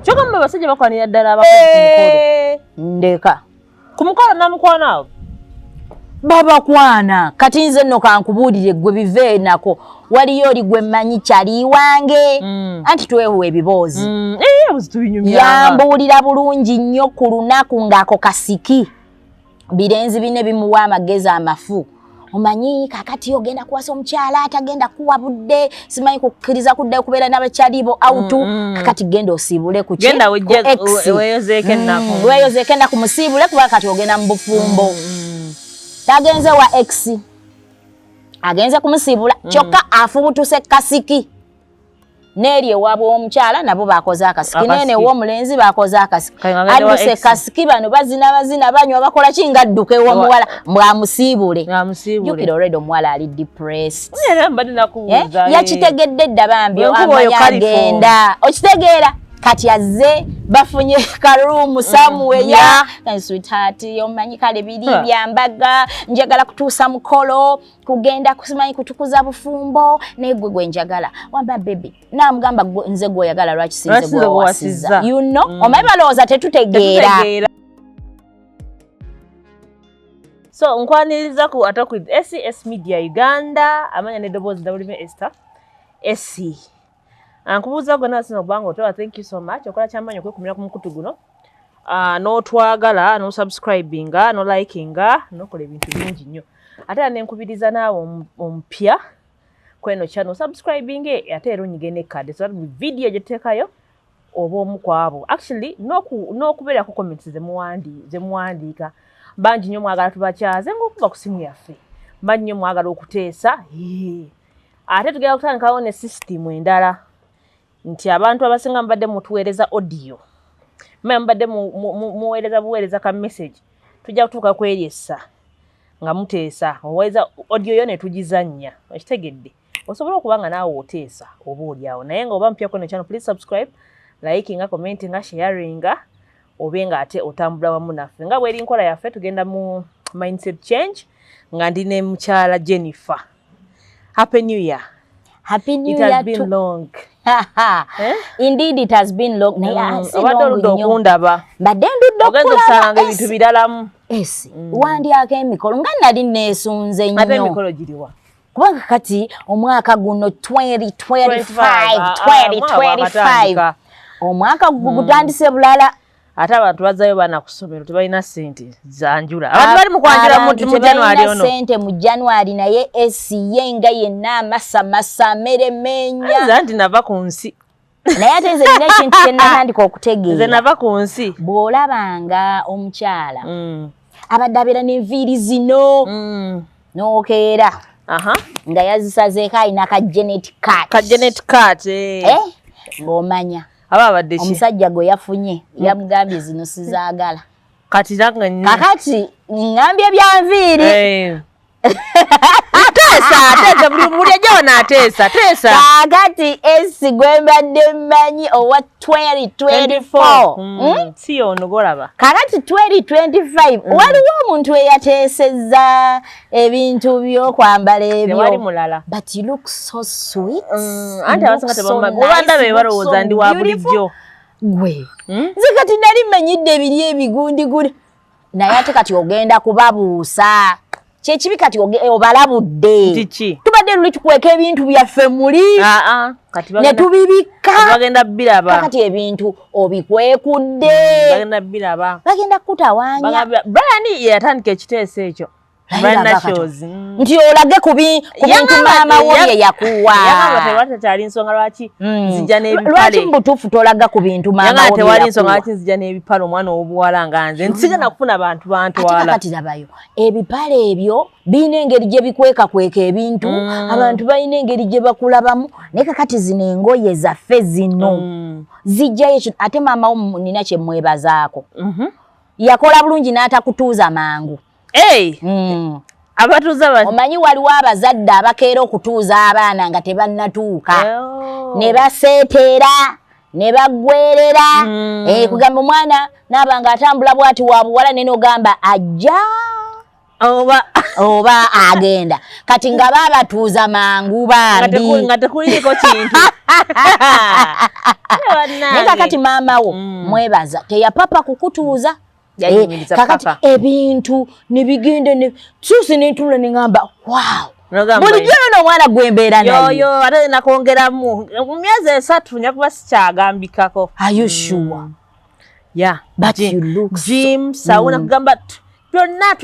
Kyokka basajja bakwanira ddala abakulu ndeka ku mukolo namukwana awo babakwana kati nze nno kankubuulire gwe bive nako waliyo oli gwe mmanyi kyali wange anti twehuwa ebiboozi yambuulira bulungi nnyo ku lunaku ng'ako kasiki birenzi bine bimuwa amagezi amafu omanyi kakati ogenda kuwasa omukyala atagenda kuwa budde simanyi kukkiriza kudda kubeera n'abakyalibo autu kakati genda osiibule ku weeyozeeko ennaku musiibule kuba kati ogenda mu bufumbo tagenze wa X agenze kumusiibula kyokka afubutuse kasiki n'eri ewaabwe w'omukyala nabo bakoze akasiki nene w'omulenzi bakoze akasiki adduse kasiki bano bazina banywa bakola kinga adduke w'omuwala mbwamusiibule jjukira already omuwala ali depressed yakitegedde dda bambi amanya agenda okitegeera kati azze bafunye karumu samuweya sweetheart omanyi kale biri byambaga njagala kutuusa mukolo kugenda kusimanyi kutukuza bufumbo naye gwe njagala wamba baby namugamba nze gwe oyagala lwaki sinze gwe wasiza you know omanyi balowooza tetutegeera so nkwaniriza ku Attack with SES Media Uganda amanya n'eddoboozi WM Esther SC ankubuuza gonna asina kubanga otowa thank you so much okola kyamaanyi okwekumira ku mukutu guno n'otwagala n'osubscribinga n'olikinga n'okola ebintu bingi nnyo ate era nenkubiriza naawe omupya kweno channel subscribing ate era onyige ne card so video gye tuteekayo oba omu ku abo actually n'okubeera ku comments ze muwandiika bangi nnyo mwagala tubakyaze ng'okuba ku simu yaffe bangi nnyo mwagala okuteesa ate tugenda kutandikawo ne system endala nti abantu abasinga mbadde mutuweereza audio mbadde muweereza ka message tujja kutuuka kweryessa nga muteesa oweereza audio yo ne tugizannya okitegedde osobola okuba nga naawe oteesa oba oliawo naye nga oba mpyako ne channel please subscribe likinga commentinga sharinga obe nga ate otambula wamu naffe nga bweri nkola yaffe tugenda mu mindset change nga ndi ne mukyala Jennifer. Happy New Year. Happy New Year. It has been long. Indeed it has been long. Okundaba. Badde ndudde ogenza okusanga ebintu biralamu. Wandyako emikolo nga nali neesunze nnyo. Ate emikolo giriwa? Kubanga kati omwaka guno 2025 omwaka gutandise bulala. Ate abantu bazzayo baana ku ssomero tebalina ssente zanjula. Abantu bali mu kwanjula mu January ono. Ssente mu January naye ye nga yenna amasa meremenya. Zanti nava ku nsi. Naye ate nze nina ekintu kye natandika okutegeera. Nze nava ku nsi. Bw'olabanga omukyala abadde abeera n'enviiri zino n'okeera nga yazisazeeko alina ka genetic cut. Ng'omanya. Omusajja gwe yafunye yamugambye zino sizaagala kati nange kakati ngambye byanviiri teesa buli ajjawo n'ateesa kakati esi gwe mbadde mmanyi owa 2024 si ono golaba kakati 2025 waliwo omuntu eyateesezza ebintu by'okwambala ebyo wali mulala but you look so sweet anti abasinga tebamubanda be balowooza ndi wa bulijjo gwe nze kati nali mmanyidde ebiri ebigundiguli naye ate kati ogenda kubabuusa kyekibi kati obalabudde tubadde luli tukweka ebintu byaffe muli ne tubibikka kati ebintu obikwekudde bagenda kukutawaanya Brian yatandika ekiteeso ekyo nti olage ku bintu maama wo bye yakuwa tewali nsonga lwaki nzija n'ebipale lwaki mubutuufu tolaga ku bintu maama wo tewali nsonga lwaki nzija n'ebipale omwana w'obuwala nga nze nsiga nakufuna bantu bantwala kati labayo ebipale ebyo birina engeri gye bikwekakweka ebintu abantu balina engeri gye bakulabamu naye kakati zino engoye zaffe zino zijjayo ate maama wo nina kye mwebazaako yakola bulungi n'atakutuuza mangu abatuuza omanyi waliwo abazadde abakeera okutuuza abaana nga tebannatuuka ne baseeteera ne baggwerera kugamba omwana naaba nga atambula bwati wa buwala nene ogamba ajja oba agenda kati nga babatuuza mangu bambi nga tekuliko kintu naye kakati maama wo mwebaza teyapapa kukutuuza kakati ebintu nebigende susi nentula nengamba wow bulijjo n'omwana gwembeera nayo ate nakongeramu mu myezi 3 nyakuba sikyagambikako. Are you sure? But you look gym sauna kugamba byonna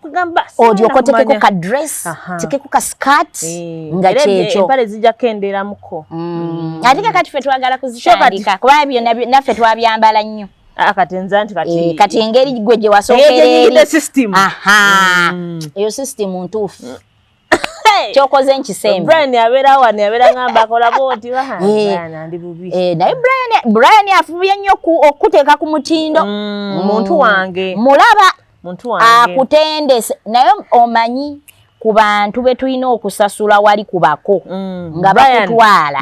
kugamba odyoko tekeko ka dress tekeko ka skirt nga kyekyo empale zijja kenderamuko ate kakati fe twagala kuzitandika kuba ebyo naffe twabyambala nnyo akatenza nti kati engeri gwe gye wasookereri eyo system ntuufu kyokoze nkisembe Brian yabeera wano yabeera ngamba akola boti ndi bubi naye Brian afubye nnyo okuteeka ku mutindo muntu wange mulaba muntu wange akutendese naye omanyi ku bantu be tulina okusasula wali kubako nga bakutwala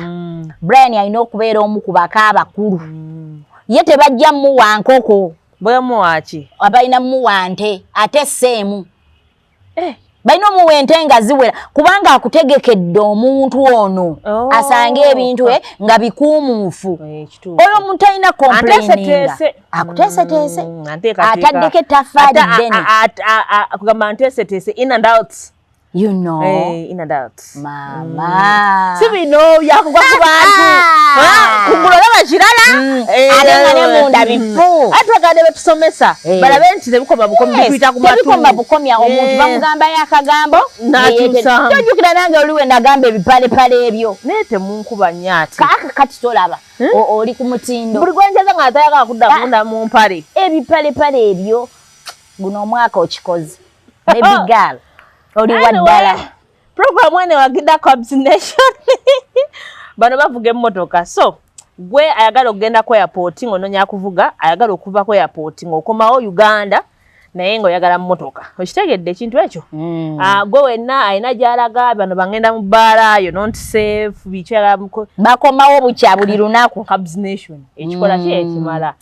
Brian alina okubeera omu ku bako abakulu ye tebajja muwa nkoko bwe muwaki abalina muwa nte ate seemu balina omuwa ente nga ziwera kubanga akutegekedde omuntu ono asange ebintu nga bikuumuufu oyo omuntu alina complaininga akuteeseteese ataddeko ettaffaali ddene kugamba nteeseteese in and out. You know. In and out. Mama. Si bino yakugwa ku bantu. Kungulo laba kirala. Alenga ne munda bifu. Atwagade betusomesa. Balabe nti tebikoma bukomi bipita ku matu. Tebikoma bukomi omuntu bamugamba yakagambo. Natusa. Tojukira nange oliwe nagamba ebipale ebyo. Nete munkuba nyati. Kati tolaba. Oli ku mutindo. Buli gwenjaza nga atayaka kudda mu mpale. Ebipale ebyo guno omwaka okikoze. Baby girl. Oli waddala program ene wagida coordination bano bavuga emmotoka so gwe ayagala okugenda ku airport ngononya kuvuga ayagala okuva ku airport ngokomawo Uganda naye ngo oyagala mmotoka okitegedde ekintu ekyo gwe wenna ayina gyalaga bano bangenda mu bbaala yo not safe bikyala bakomawo bukya buli lunaku coordination ekikola kyekimala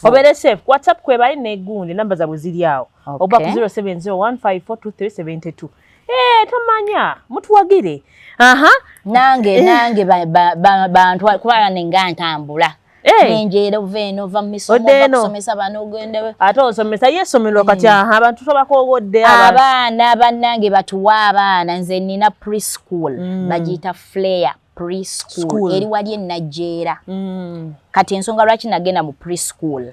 obere safe WhatsApp kwe bali negundi namba zabwe ziri awo oba ku 0701542372 tomanya mutuwagire nange bantu kuba nenga ntambula nenjera uveno va misomo bakusomesa bano ogende ate osomesa yesomero kati abantu tobakowodde abaana bannange batuwa abaana nze nina preschool bagiyita Flair preschool eri wali enajjeera kati ensonga lwaki nagenda mu preschool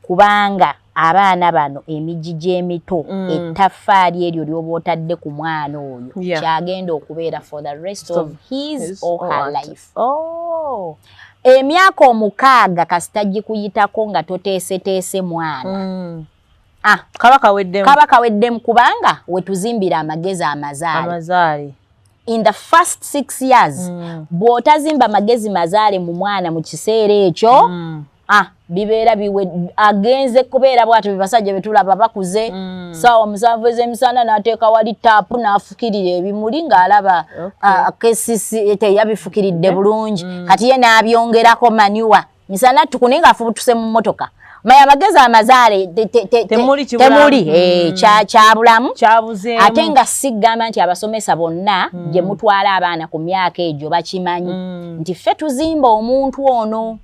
kubanga abaana bano emiji gy'emito ettaffaali eryo lyoba otadde ku mwana oyo kyagenda okubeera for the rest of his or her life. Emyaka 6 kasita gikuyitako nga toteeseteese mwana kaba kaweddemu kubanga wetuzimbira amagezi amazaale. In the first 6 years bw'otazimba magezi mazaale mu mwana mu kiseera ekyo bibeera agenze kubeera bwatyo bibasajja betulaba bakuze sawa 7 ez'emisana n'ateeka wali taapu n'afukirira ebimuli ng'alaba kesisi teyabifukiridde bulungi kati ye n'abyongerako manyuwa misana tukune ng'afubutuse mu mmotoka maya amagezi amazaale temuli kyabulamu ate nga sigamba nti abasomesa bonna gye mutwala abaana ku myaka egyo bakimanyi nti ffe tuzimba omuntu ono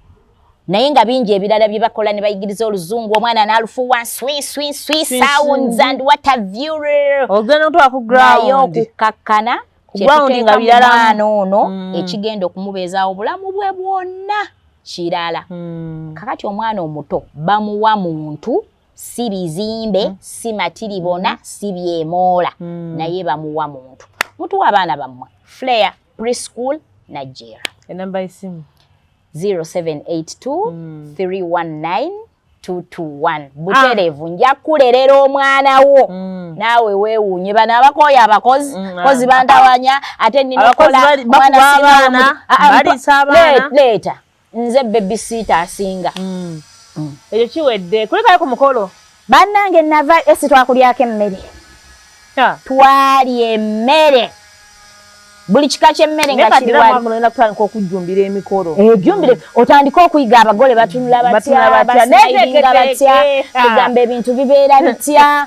naye nga bingi ebirala bye bakola ne bayigiriza oluzungu omwana n'alufuwa sweet sounds and what a view ogenda ntwa ku ground naye okukakkana kyetuteeka mwana ono ekigenda okumubeezaawo obulamu bwe bwonna kirala kakati omwana omuto bamuwa muntu si bizimbe si matiribona si byemoola naye bamuwa muntu mutuwa abaana bammwe Flair preschool Nigeria enamba y'essimu 0782319221 buterevu nja kulerera omwana wo naawe weewuunye bano abakoya abakozi kozi bantawanya ate ninokola mwana leeta nze babysitter asinga ekyo kiwedde kulekayo ku mukolo bannange nava esi twakulyako emmere twalya emmere buli kika ky'emmere nga kiri wali okujjumbira emikolo ejjumbire otandika okuyiga abagole batunula batya basinayiringa batya kugamba ebintu bibeera bitya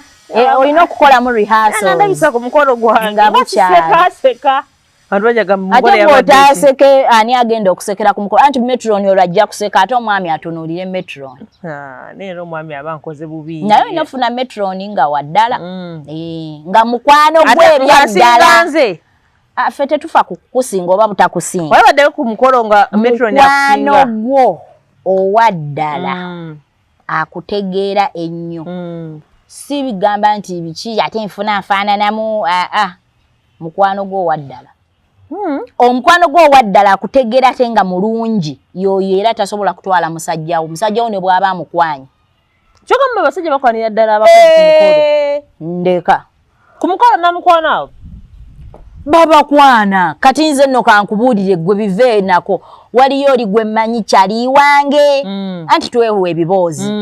olina okukola mu rehearsals ndabisa ku mukolo gwange nga bukyali seka abantu bajaga mu mukolo ate bw'otaseke ani agenda okusekera ku mukolo anti metron olwo ajja kuseka ate omwami atunuulire metron neera omwami aba nkoze bubi naye olina ofuna metron nga waddala nga mukwano gwe ebyaddala ffe tetufa kukusinga oba butakusinga wabaddeyo ku mukolo nga metron mukwano gwo owaddala akutegeera ennyo si bigamba nti biki ate nfuna nfaananamu mukwano gwo owaddala omukwano gwo owaddala akutegeera ate nga mulungi yoyo era tasobola kutwala musajjawo ne bw'aba amukwanye kyogamba abasajja bakwanira ddala abakozi ku mukolo ndeka ku mukolo namukwana awo babakwana kati nze nno kankubuulire gwe bive nako waliyo oli gwe mmanyi kyali wange anti twewa ebiboozi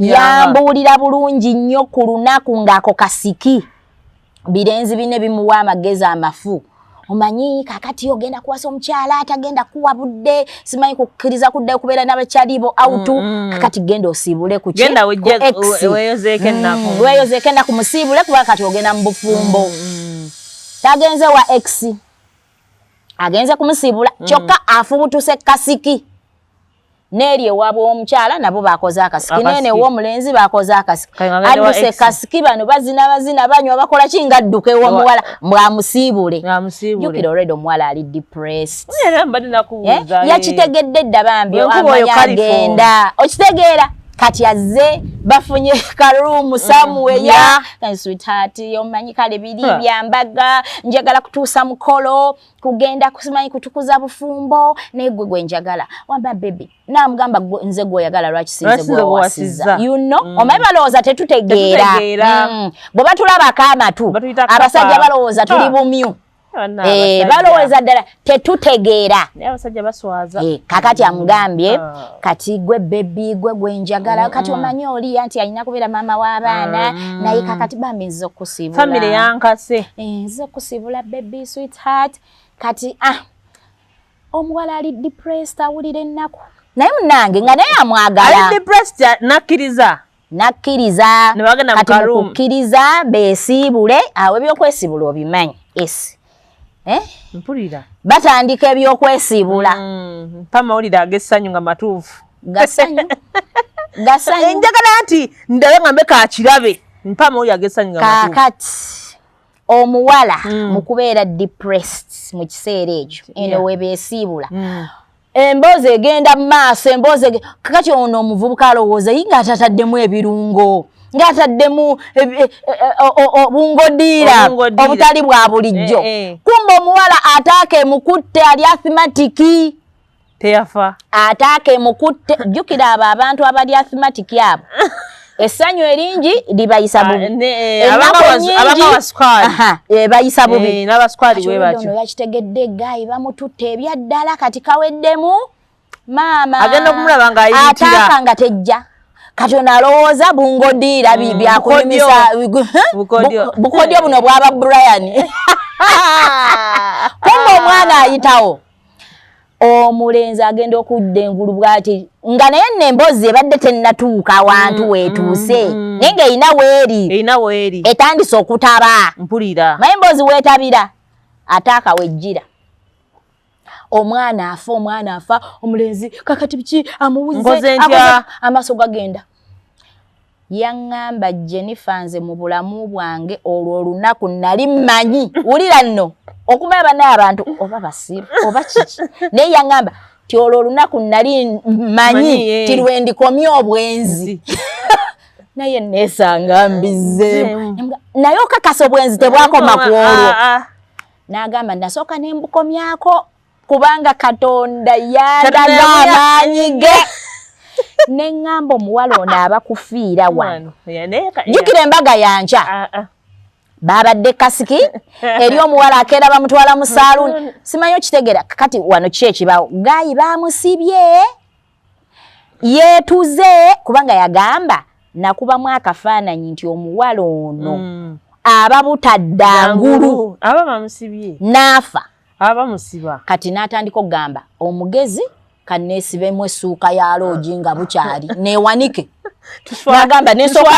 yambuulira bulungi nnyo ku lunaku ng'ako kasiki birenzi bine bimuwa amagezi amafu omanyi kakati ogenda kuwasa omukyala atagenda kuwa budde simanyi kukkiriza kuddayo kubeera n'abakyalibo autu kakati genda osiibule ku ki weeyozeeko ennaku musiibule kuba kati ogenda mu bufumbo tagenze wa ex agenze kumusiibula kyokka afubutuse kasiki n'eri ewaabwe w'omukyala nabo bakoze akasiki nene w'omulenzi bakoze akasiki adduse kasiki bano bazina banywa bakola ki nga adduka ew'omuwala mbwamusiibule jjukira olwedde omuwala ali depressed yakitegedde dda bambi amanya agenda okitegeera kati azze bafunye karumu samuweya sweetheart omanyi kale biri byambaga njagala kutuusa mukolo kugenda kusimanyi kutukuza bufumbo naye gwe gwe njagala wamba baby namugamba nze gweoyagala lwaki sinze gwewasiza you know omanyi balowooza tetutegeera bwe batulabako amatu abasajja balowooza tuli bumyu balowooza ddala tetutegeera abasajja baswaza kakati amugambye kati gwe bebi gwe njagala kati omanyi oli anti alina kubeera maama w'abaana naye kakati bambi nze okusiibula family yankase nze okusiibula baby sweetheart kati omuwala ali depressed awulira ennaku naye munange nga naye amwagala ali depressed nakkiriza kati mukukkiriza beesiibule awo ebyokwesiibula obimanyi mpulira batandika ebyokwesiibula mpa mawulire ag'essanyu nga matuufu gasanyu njagala nti ndabe ngambe kakirabe mpa mawulire ag'essanyu nga matuufu kakati omuwala mu kubeera depressed mu kiseera ekyo eno webeesiibula emboozi egenda mu maaso kakati ono omuvubuka alowooza yi ng'atataddemu ebirungo ng'ataddemu bungodiira obutali bwa bulijjo kumba omuwala ataaka emukutte ali athimatiki teyafa ataaka emukutte jjukira abo abantu abali athimatiki abo essanyu eringi libayisa bubi bayisa bubi n'abaswali bwe batyo yakitegedde gayi bamututte ebyaddala kati kaweddemu maama agenda okumulaba ng'ayitira ataaka nga tejja kati ono alowooza bungodiira byakunyumisa bukodyo buno bwaba Brian kumba omwana ayitawo omulenzi agenda okudda engulu bw'ati nga naye nno emboozi ebadde tennatuuka awantu weetuuse naye ng'erina weeri etandise okutaba mpulira naye emboozi weetabira ataaka wejjira omwana afa omulenzi kakati biki amuwuze amaaso gagenda yaŋŋamba Jennifer nze mu bulamu bwange olwo olunaku nali mmanyi wulira nno okumanya bannaye abantu oba basiru oba kiki naye yaŋŋamba ti olwo olunaku nali mmanyi ti lwe ndikomye obwenzi naye neesanga mbize naye okakasa obwenzi tebwakoma ku olwo n'agamba nasooka ne mbukomyako kubanga Katonda yandaga amaanyi ge neŋŋamba omuwala ono abakufiira wano jjukira embaga yankya babadde kasiki eri omuwala akeera bamutwala mu saaluuni simanyi okitegeera kati wano ki ekibaawo gayi bamusibye yeetuze kubanga yagamba nakubamu akafaananyi nti omuwala ono aba butadda ngulu aba bamusibye n'afa aba musiba kati n'atandika okugamba omugezi kanneesibemu essuuka ya loogi nga bukyali neewanike Nagamba nesoka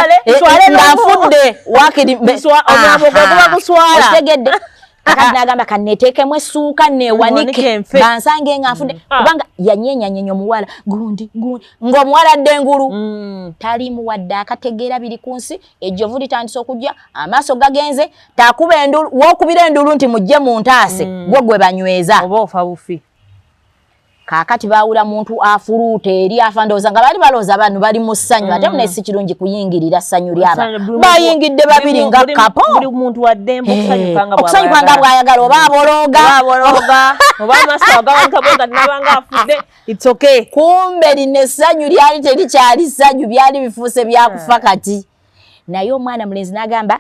ngafudde wakiri omwambo gwa kuswala otegedde kakati nagamba kanetekemu essuuka newanike bansange ngafudde kubanga yanyenyanya omuwala gundi ng'omuwala ddengulu tali muwadde akategeera biri ku nsi ejjovu litandise okujja amaaso gagenze takuba endulu wokubira endulu nti mujje mu ntaase gwe banyweza oba ofa bufi kakati baawula muntu afuluuta eri afandooza nga bali balooza abantu bali mu ssanyu ate munesi kirungi kuyingirira ssanyu lyaba bayingidde babiri nga kapo buli muntu waddembe okusanyuka nga bw'ayagala oba abologa oba amaaso agawanika bwenga nabanga afudde it's okay kumbe lino essanyu lyali terikyali ssanyu byali bifuuse byakufa kati naye omwana mulenzi n'agamba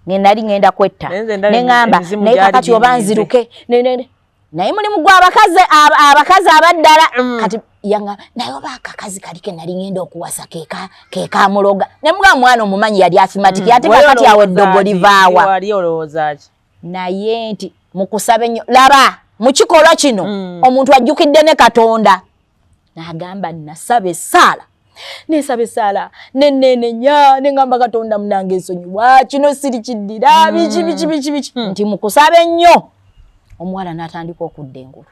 nali ngenda kwetta neŋŋamba naye kakati oba nziruke naye mulimu gwa abakazi abaddala kati yanga naye oba akakazi kalike nali ngenda okuwasa keeka muloga ne mga mwana omumanyi yali afimatiki ate kakati awo eddogo livaawa naye nti mukusaba ennyo laba mu kikolwa kino omuntu ajjukidde ne Katonda n'agamba nasaba essaala nesaba essaala neneenenya neŋŋamba Katonda munange ensonyiwa kino siri kiddira biki nti mukusaba ennyo omuwala n'atandika okudda engulu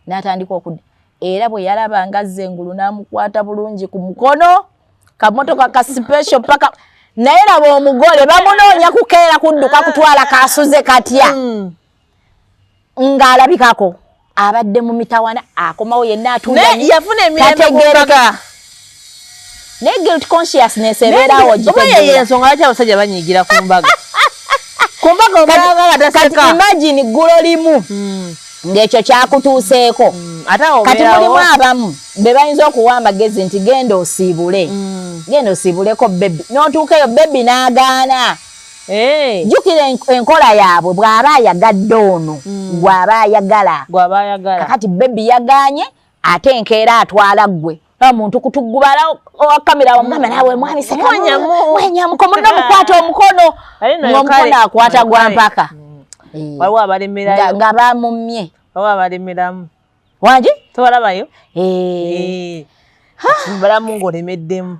n'atandika okudda era bwe yalaba nga azza engulu n'amukwata bulungi ku mukono kamotoka ka special paka naye laba omugole bamunoonya kukeera kudduka kutwala kaasuze katya ng'alabikako abadde mu mitawana akomawo yenna yafuna emirembe naye guilt consciousness ebeerawo gitegeera ensonga lwaki abasajja banyiigira ku mbaga kati imagine ggulo limu ng'ekyo kyakutuuseeko kati mulimu abamu be bayinza okuwa amagezi nti genda osiibuleko bebi n'otuukeyo bebi n'agaana jjukira enkola yaabwe bw'aba ayagadde ono gw'aba ayagala kakati bebi yagaanye ate enkeera atwala ggwe omuntu kutugubala owakamera omugamba naawe mwami sekmwenyamuko munno mukwata omukono ng'omukono akwata gwa mpaka waliwo abalemerayo nga bamumye waliwo abalemeramu wangi tobalabayo balamu ng'olemeddemu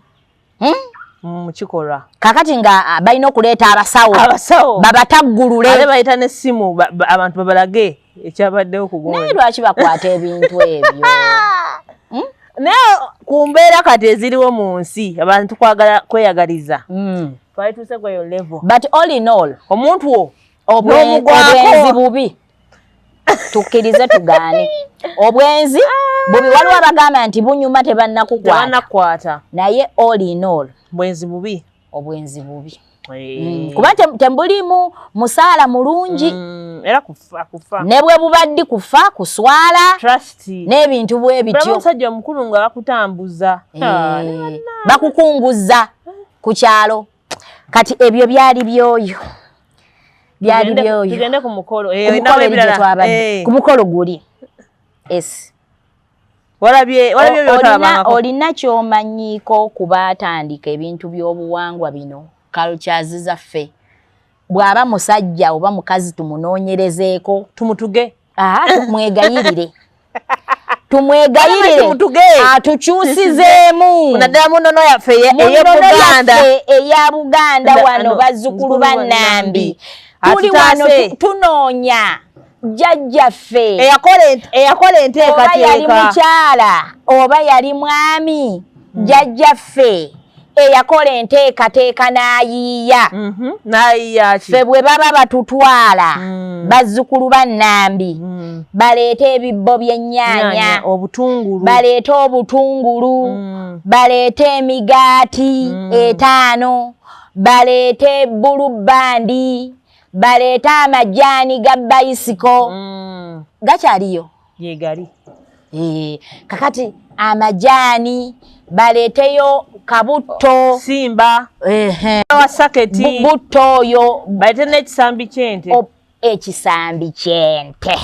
mu kikolwa kakati nga balina okuleeta abasawo babataggulule ate bayita n'essimu abantu babalage ekyabaddewo ku naye lwaki bakwata ebintu ebyo naye ku mbeera kati eziriwo mu nsi abantu kweyagaliza twalituuse kweyo level but all in all omuntu obwenzi bubi tukkirize tugaane obwenzi bubi waliwo abagamba nti bunyuma tebannakukwata naye all in all obwenzi bubi kuba tembulimu musaala mulungi era kufa ne bwe bubaddi kufa kuswala n'ebintu bwe bityo omusajja omukulu nga bakutambuza bakukunguza ku kyalo kati ebyo byali byoyo tugende ku mukolo ku mukolo guli olina kyomanyiiko kuba atandika ebintu by'obuwangwa bino cultures zaffe bw'aba musajja oba mukazi tumunoonyerezeeko tumutuge tumwegayirire atukyusizeemu naddala mu nnono yaffe eya Buganda wano bazzukulu ba Nambi tuli wano tunoonya jjajjaffe eyakola enteekateeka oba yali mukyala oba yali mwami jjajjaffe eyakola enteekateeka n'ayiiya ffe bwe baba batutwala bazzukulu ba Nambi baleete ebibbo by'ennyaanya baleete obutungulu baleete emigaati 5 baleete bulubandi baleete amajaani ga bayisiko gakyaliyo yegali kakati amajaani baleeteyo kabutto simba wasaketi butto oyo baleete n'ekisambi kyente ekisambi kyente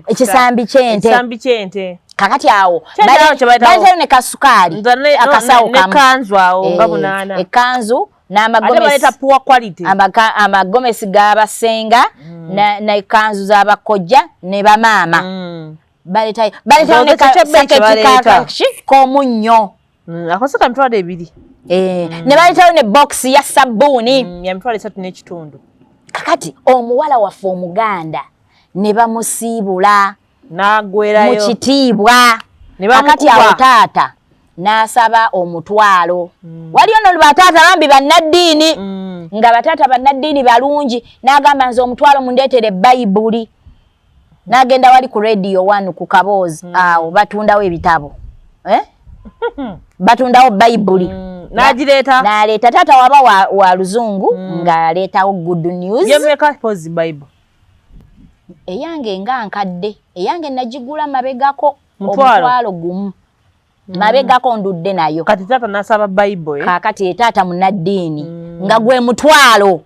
ekisambi kyente kakati awo baleetayo ne kasukaali akasawo nekanzu awo nga 8 ekanzu amagomesi g'abasenga n'ekanzu z'abakojja ne bamaama baletayo Zote komunyo akoseka mitwalo 2 ne baletayo ne box ya sabuni ya mitwalo 3 n'ekitundu. Kakati omuwala waffe Omuganda ne bamusiibula n'agwerayo mu kitiibwa. Kakati awo taata n'asaba omutwalo. Waliyo no bataata bambi bannaddiini nga bataata bannaddiini balungi, n'agamba nze omutwalo mundeetere Bayibuli. N'agenda wali ku Radio 1 ku Kaboozi awo batundawo ebitabo batundawo Bayibuli. N'aleeta taata waba wa luzungu ng'aleetawo good news. Yemeka pozi Bible eyange nga nkadde, eyange nagigula mabegako omutwalo gumu. Mabegako ndudde nayo. Kati taata n'asaba Bible Kakati taata munnaddiini nga gwe mutwalo.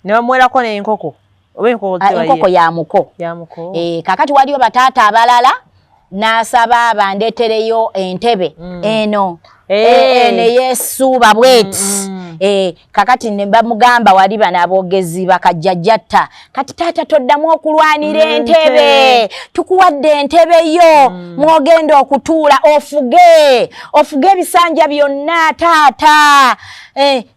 Ne bamuwerako n'enkoko oba enkoko ya muko. Kakati waliyo bataata abalala n'asaba bandeetereyo entebe eno ne yeesuuba bweti. Kakati ne bamugamba wali bano aboogezi bakajjajjatta, kati taata toddamu okulwanira entebe, tukuwadde entebe yo mwogenda okutuula ofuge ebisanja byonna taata.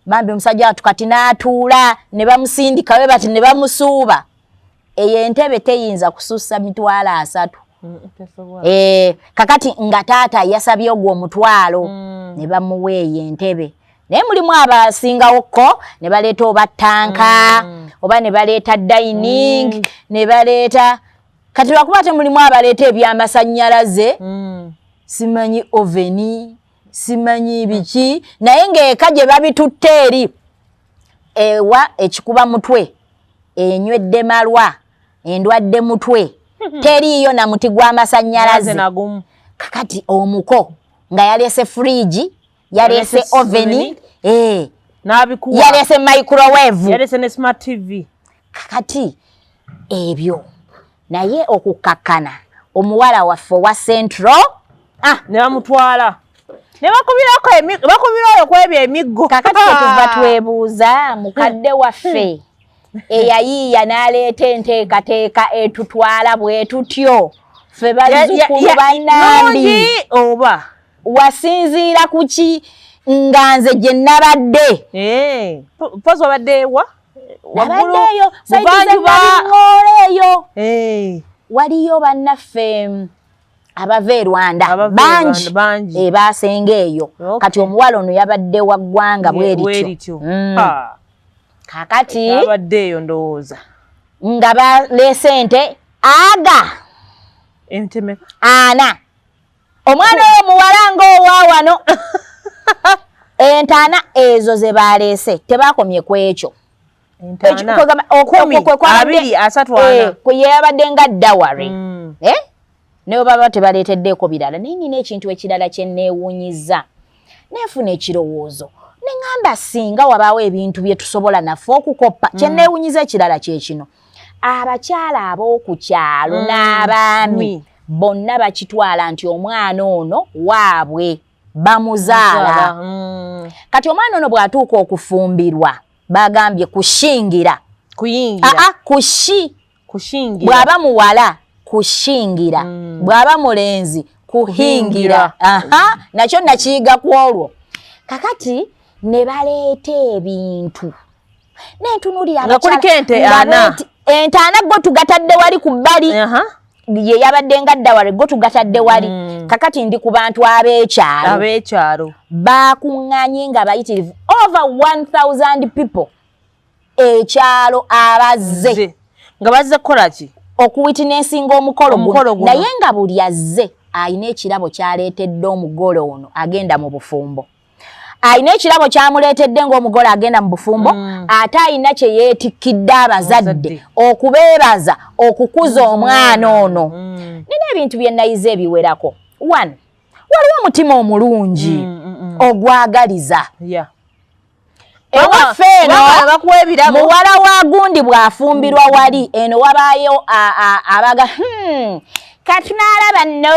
Bambi omusajja watu kati n'atuula ne bamusindikawe bati ne bamusuuba. Eyo entebe teyinza kusussa mitwalo 3. Kakati nga taata yasabye ogwo omutwalo ne bamuwa eyo entebe. Naye mulimu abasingawo ko ne baleeta oba ttanka oba ne baleeta dining ne baleeta kati lwakuba ate mulimu abaleeta ebyamasannyalaze simanyi oveni simanyi biki naye ng'eka gye babitutte eri ewa ekikuba mutwe enywedde malwa endwadde mutwe teriiyo na muti gw'amasannyalaze. Kakati omuko nga yaleese fridge yaleese oveni yaleese microwave yaleese ne smart TV. Kakati ebyo naye okukakkana omuwala waffe wa Central ne bamutwala ne bakubirayo kwebyo emiggo. Kakati tuva twebuuza mukadde waffe eyayiiya n'aleeta enteekateeka etutwala bwe tutyo ffe bazzukulu bannambi oba wasinziira ku ki nga nze gye nabadde pozi wabadde wa wabaddeeyo sayizizeeyo waliyo bannaffe abava e Rwanda bangi baasenga eyo. Kati omuwala ono yabadde wa ggwanga bwerityo. Kakati abaddeeyo ndowooza nga baleese ente entemeka 4. Omwana omuwala ng'owa wano ente 4 ezo ze baleese tebakomye ku ekyo. Kwe yabadde nga dawari naye baba tebaleeteddeeko birala. Naye nina ekintu ekirala kye neewuunyiza neefuna ekirowoozo ne ŋŋamba singa wabaawo ebintu bye tusobola naffe okukoppa. Kye neewuunyiza ekirala kye kino, abakyala ab'oku kyalo n'abaami bonna bakitwala nti omwana ono waabwe bamuzaala. Kati omwana ono bw'atuuka okufumbirwa bagambye kushingira. Bw'aba muwala kushingira, bw'aba mulenzi kuhingira. Nakyo nakiyiga ku olwo. Kakati ne baleeta ebintu nentunuulira abakyala ente 4 go tugatadde wali ku bbali ye yabadde nga ddawale go tugatadde wali. Kakati ndi ku bantu ab'ekyalo bakuŋŋaanye nga bayitirivu over 1000 people ekyalo abazze nga bazze kukola ki okuwitinesinga omukolo guno. Naye nga buli azze alina ekirabo kyaleetedde omugole ono agenda mu bufumbo. Alina ekirabo kyamuleetedde ng'omugole agenda mu bufumbo ate alina kye yeetikkidde abazadde okubeebaza okukuza omwana ono. Nina ebintu bye nayize ebiwerako. 1, waliwo omutima omulungi ogwagaliza. Ewaffe eno muwala wa gundi bw'afumbirwa wali eno wabaayo abaga kati naalaba nno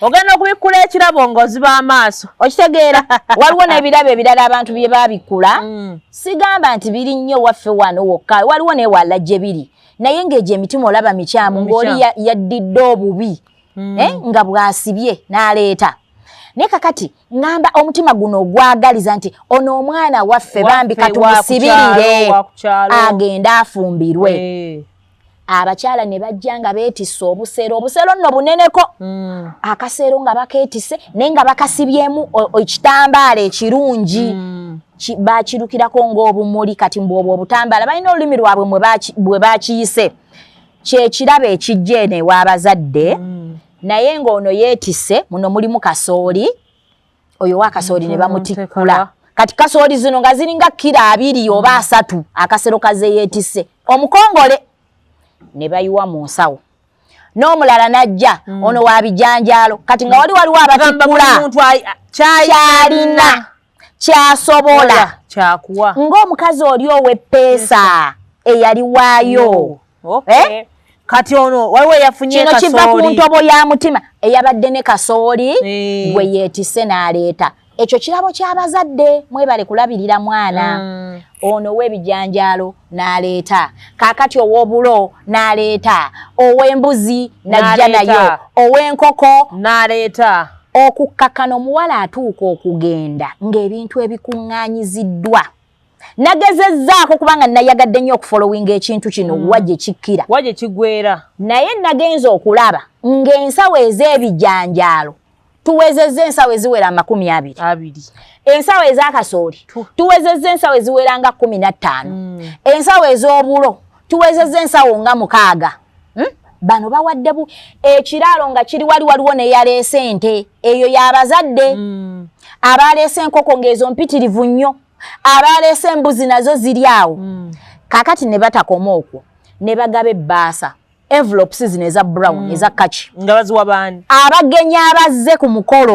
ogenda okubikkula ekirabo ng'oziba amaaso okitegeera. Waliwo n'ebirabo ebirala abantu bye baabikula sigamba nti biri nnyo waffe wano wokka, waliwo n'ewalala gye biri naye ng'egyo emitima olaba mikyamu ng'oli yaddidde obubi nga bw'asibye n'aleeta. Naye kakati ngamba omutima guno ogwagaliza nti ono omwana waffe bambi katumusibirire agenda afumbirwe. Abakyala ne bajja nga beetisse obusero nno buneneko. Akaseero nga bakeetisse naye nga bakasibyemu ekitambaala ekirungi. Bakirukirako ng'obumuli kati mbw'obwo obutambaala balina olulimi lwabwe bwe bakiyise. Kyekirabo ekijja eno ew'abazadde. Naye ng'ono yeetisse muno mulimu kasooli. Oyo wa kasooli ne bamutikkula. Kati kasooli zino nga ziringa kilo 2 oba 3 akasero kaze yeetisse. Omukongole ne bayiwa mu nsawo. N'omulala najja ono wa bijanjaalo. Kati nga waliwo abatikkula kyalina kyasobola kyakuwa ng'omukazi oli ow'eppeesa eyaliwaayo. Kati ono waliwo yafunye kasooli. Kino kiva ku ntobo ya mutima eyabadde ne kasooli gwe yeetisse n'aleeta. Ekyo kirabo ky'abazadde mwebale kulabirira mwana. Ono w'ebijanjaalo n'aleeta. Kaakati ow'obulo n'aleeta. Ow'embuzi najja nayo. Ow'enkoko n'aleeta. Okukkakana omuwala atuuka okugenda ng'ebintu ebikuŋŋaanyiziddwa. Nagezezzaako kubanga nayagadde nnyo okufolowinga ekintu kino wajje kikkira. Wajje kigwera. Naye nagenza okulaba ng'ensawo ez'ebijanjaalo tuwezezza ensawo eziwera 20. Ensawo ez'akasooli tuwezezza ensawo eziwera nga 15. Ensawo ez'obulo tuwezezza ensawo nga 6. Bano bawadde ekiraalo nga kiri waliwo ne yaleese ente eyo y'abazadde. Abaleese enkoko ng'ezo mpitirivu nnyo. Abaleese embuzi nazo ziri awo. Kakati ne batakoma okwo ne bagaba ebbaasa. Envelopes zino eza brown eza kachi. Nga baziwa baani? Abagenyi abazze ku mukolo.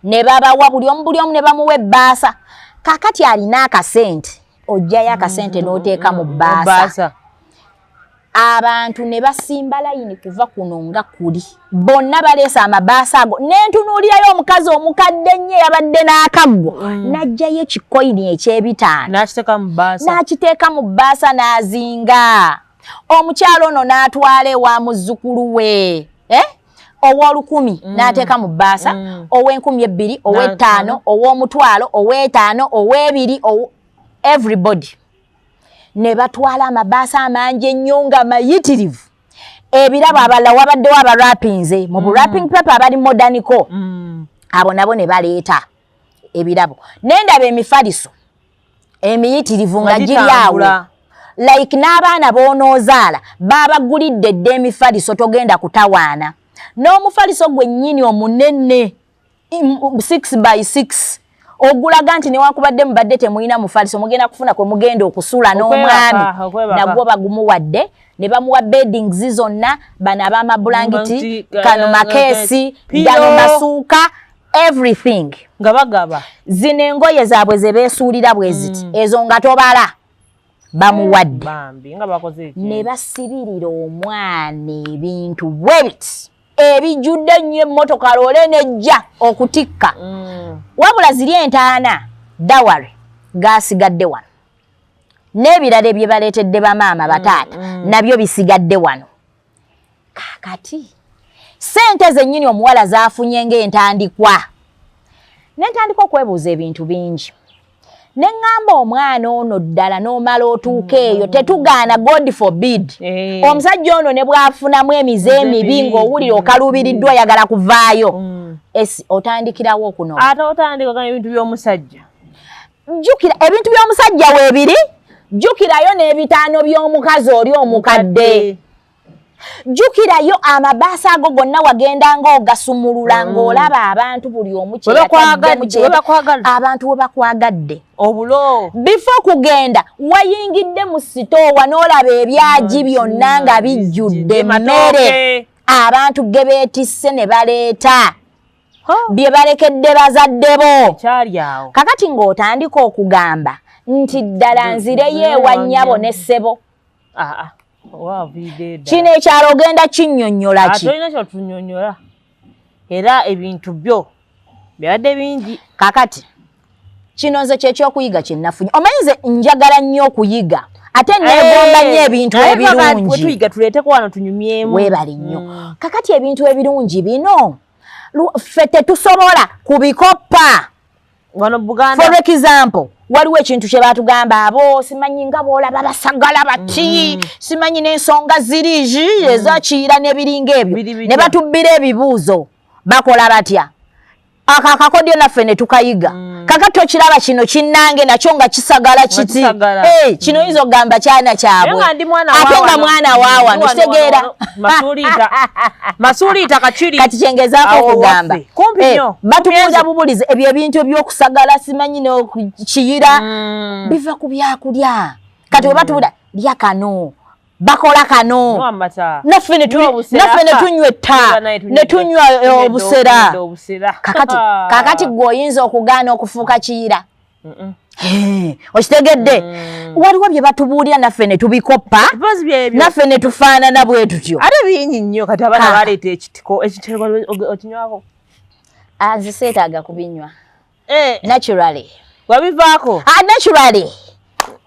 Ne babawa buli omu ne bamuwa ebbaasa. Kakati alina akasente. Ojjayo akasente n'oteeka mu bbaasa. Abantu ne basimba layini kuva kuno nga kuli. Bonna baleese amabaasa ago. Nentunuulirayo omukazi omukadde nnyo yabadde n'akaggo. N'ajjayo ekikoyini eky'ebitaano. N'akiteeka mu bbaasa n'azinga. Omukyalo ono n'atwala ewa muzzukulu we. Ow'olukumi n'ateeka mu bbaasa. Ow'enkumi 2, ow'ettaano, ow'omutwalo, ow'ettaano, ow'ebiri, everybody. Ne batwala amabaasa amangi ennyo nga mayitirivu. Ebirabo abalala wabaddewo abarapinze mu wrapping paper abali modaniko. Abo nabo ne baleeta ebirabo. Nendaba emifaliso emiyitirivu nga giri awo. Like n'abaana b'onoozaala babagulidde dde emifaliso togenda kutawaana. N'omufaliso gwe nnyini omunene 6x6. Ogulaga nti newankubadde mubadde temulina mufaliso mugenda kufuna kwe mugenda okusula n'omwami nagwo bagumuwadde ne bamuwa beddings zonna bano ab'amabulangiti kano makeesi gano masuuka everything nga bagaba. Zino engoye zaabwe ze beesuulira bwe ziti ezo nga tobala bamuwadde. Ne basibirira omwana ebintu bwe biti ebijjudde nnyo emmotoka loole nejja okutikka. Wabula ziri entaana dawari gaasigadde wano. N'ebirala bye baleetedde bamaama bataata nabyo bisigadde wano. Kaakati sente zennyini omuwala zaafunye ng'entandikwa. N'entandikwa okwebuuza ebintu bingi. Ne ŋŋamba omwana ono ddala n'omala otuuka eyo tetugaana God forbid. Omusajja ono ne bw'afunamu emize emibi ng'owulira okalubiriddwa oyagala kuvaayo. Otandikirawo okuno. Ate otandika ebintu by'omusajja. Jjukira ebintu by'omusajja weebiri, jjukirayo n'ebitaano by'omukazi oli omukadde. Jjukirayo amabaasa ago gonna wagenda ng'ogasumulula ng'olaba abantu buli omu abantu we bakwagadde. Obulo. Before kugenda wayingidde mu sitoowa n'olaba ebyagi byonna nga bijjudde mmere. Abantu ge beetisse ne baleeta. Bye balekedde bazadde bo. Kakati ng'otandika okugamba nti ddala nzireyo ewa nnyabo ne ssebo. Kino ekyalo ogenda kinnyonnyola ki? Atolina kyotunnyonnyola. Era ebintu byo byabadde bingi. Kakati kino nze kyekyokuyiga kye nafunye. Omanyi nze njagala nnyo okuyiga ate negomba nnyo ebintu ebirungi tuyiga tuleeteko wano tunyumyemu weebali nnyo kakati ebintu ebirungi bino ffe tetusobola kubikoppa wano Buganda for example waliwo ekintu kye batugamba abo simanyi nga boolaba basagala bati simanyi n'ensonga ziriji ezakiira n'ebiringa ebyo ne batubbira ebibuuzo bakola batya akakodyo naffe ne tukayiga kakati okiraba kino kinnange nakyo nga kisagala kiti kino oyinza okugamba kyana kyabwe ate nga mwana waawano kitegeera masuliita kakiri kati kyengezaako okugamba batubuuza bubulizi ebyo ebintu ebyokusagala simanyi n'okiyira biva ku byakulya kati we batubuuza lya kano bakola kano naffe ne tunywa etta ne tunywa obusera kakati gwe oyinza okugaana okufuuka kiyira okitegedde waliwo bye batubuulira naffe ne tubikoppa naffe ne tufaanana bwe tutyo ate bingi nnyo kati abaana baleeta ekitiko okinywako nze seetaaga kubinywa naturally wabivaako naturally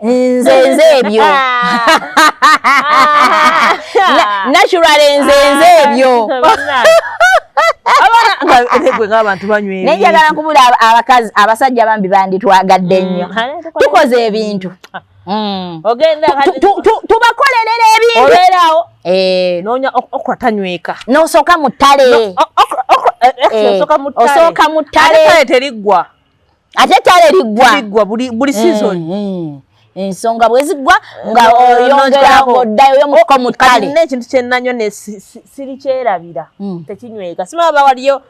nze ebyo naturally nze ebyo gwe ng'abantu banywa ebintu nenjagala nkubula abakazi abasajja bambi banditwagadde nnyo tukoze ebintu tubakolerera ebintu obeeraawo noonya okra tanyweka n'osooka mu ttale osooka mu ttale teriggwa ate ttale liggwa buli season ensonga bwe ziggwa nga oyongerako oddayo muko mu ttale n'ekintu kye nnanywa ne siri kyerabira tekinyweka simaba waliyo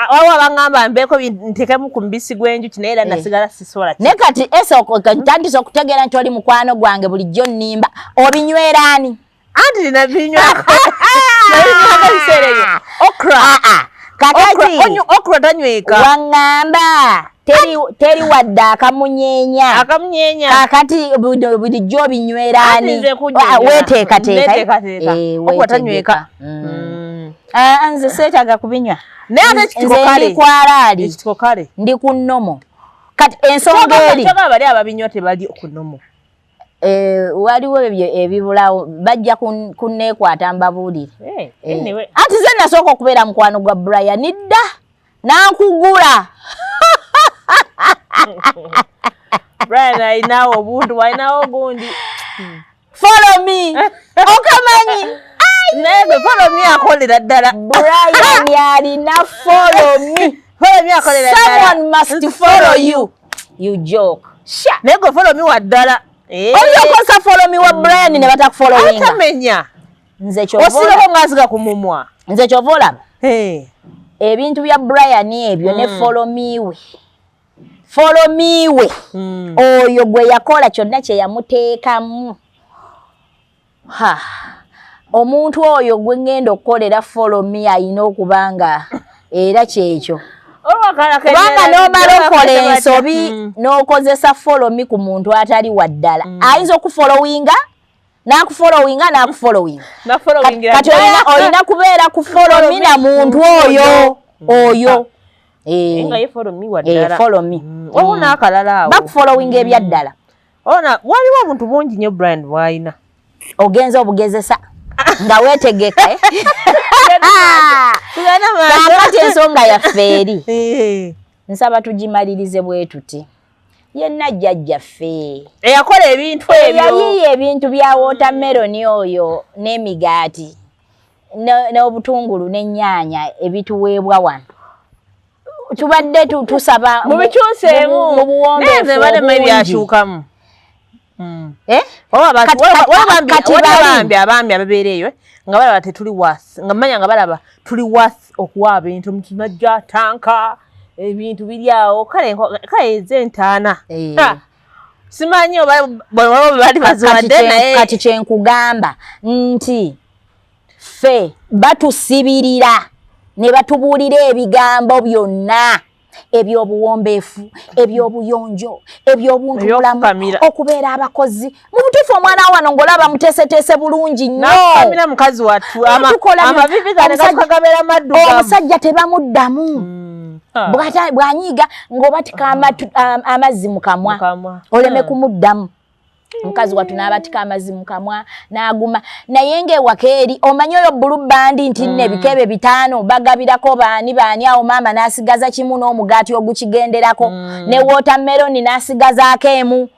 wawo abangamba mbeeko ntekemu ku mubisi gw'enjuki naye era nasigala sisobola ne kati ntandise okutegeera nti oli mukwano gwange bulijjo nnimba obinyweraani anti nabinywako okra kakati okra tanyweka waŋŋamba teri wadde akamunyeenya kakati bulijjo obinywerani weteekateeka tanyweka nze seetaaga kubinywa naye ate ekitiko kale ndi ku nnomo kati ensonga eri bali ababinywa tebali ku nnomo waliwo ebyo ebibulawo bajja kunneekwata mbabuulire anti ze nasooka okubeera mukwano gwa Brian dda nankugula Brian alinawo obuntu alinawo ogundi follow me okamanyi naye gwe follow me akolera ddala Brian alina follow me someone must follow you you joke naye gwe follow me waddala olyokosa follow me wa Brian ne batakufollowinga atamenya nze osirako ng'asiga ku mumwa nze kyova olaba ebintu bya Brian ebyo ne follow me we oyo gwe yakola kyonna kye yamuteekamu omuntu oyo gwe ngenda okukolera follow me ayina okubanga era kyekyo kubanga n'omala okola ensobi n'okozesa follow me ku muntu atali waddala ayinza okufollowinga n'akufollowinga kati olina kubeera ku follow me na muntu oyo follow me bakufollowinga ebyaddala waliwo obuntu bungi nnyo Brian bw'alina ogenza obugezesa nga weetegeka kakati ensonga yaffe eri nsaba tugimalirize bwe tuti yenna jjajjaffe eyakola ebintu ebyo yayiiya ebintu bya watermelon oyo n'emigaati n'obutungulu n'ennyaanya ebituweebwa wano tubadde tusaba mubikyuseemu mu buwombeefu ebyakyukamu abambi ababeera eyo nga balaba tetuli wasi nga manya nga balaba tuli wasi okuwa bintu tunajja tanka ebintu biri awo kale ez'entaana simanyi bali baziwadde naye kati kyenkugamba nti ffe batusibirira ne batubuulira ebigambo byonna ebyobuwombeefu ebyobuyonjo ebyobuntubulamu okubeera abakozi mu butuufu omwana wano ng'olaba muteeseteese bulungi nnyo nakamira mukazi wattu amavivi gagabera maddugavu omusajja tebamuddamu bw'anyiiga ng'obatika amazzi mu kamwa oleme kumuddamu Mukazi watu n'abatika amazzi mu kamwa n'aguma naye ng'ewaka eri omanyi oyo bulubandi nti nne bikebe 5 bagabirako baani awo maama n'asigaza kimu n'omugaati ogukigenderako ne watermelon n'asigazaako emu.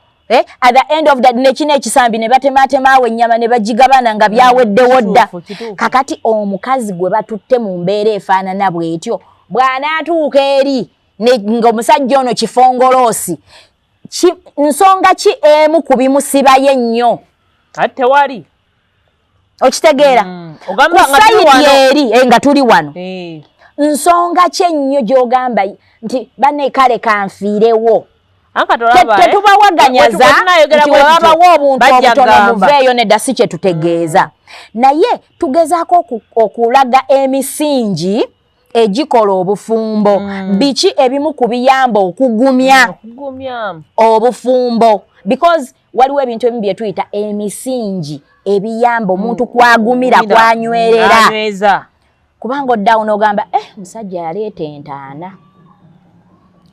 At the end of the day nekino ekisambi ne batematemawo ennyama ne bagigabana nga byaweddewo dda. Kakati omukazi gwe batutte mu mbeera efaanana bw'etyo bw'anaatuuka eri ng'omusajja ono kifongoloosi nsonga ki emu ku bimusibayo ennyo ate wali okitegeera ogamba nga tuli wano nsonga ki ennyo gy'ogamba nti banne kale kanfiirewo tetubawaganyaza nti webabawo obuntu obutono muveeyo nedda si kye tutegeeza naye tugezaako okulaga emisingi ejikola obufumbo biki ebimu kubiyamba okugumya obufumbo because waliwo ebintu ebimu bye tuyita emisingi ebiyamba omuntu kwagumira kwanywerera kubanga oddawo n'ogamba musajja yaleeta entaana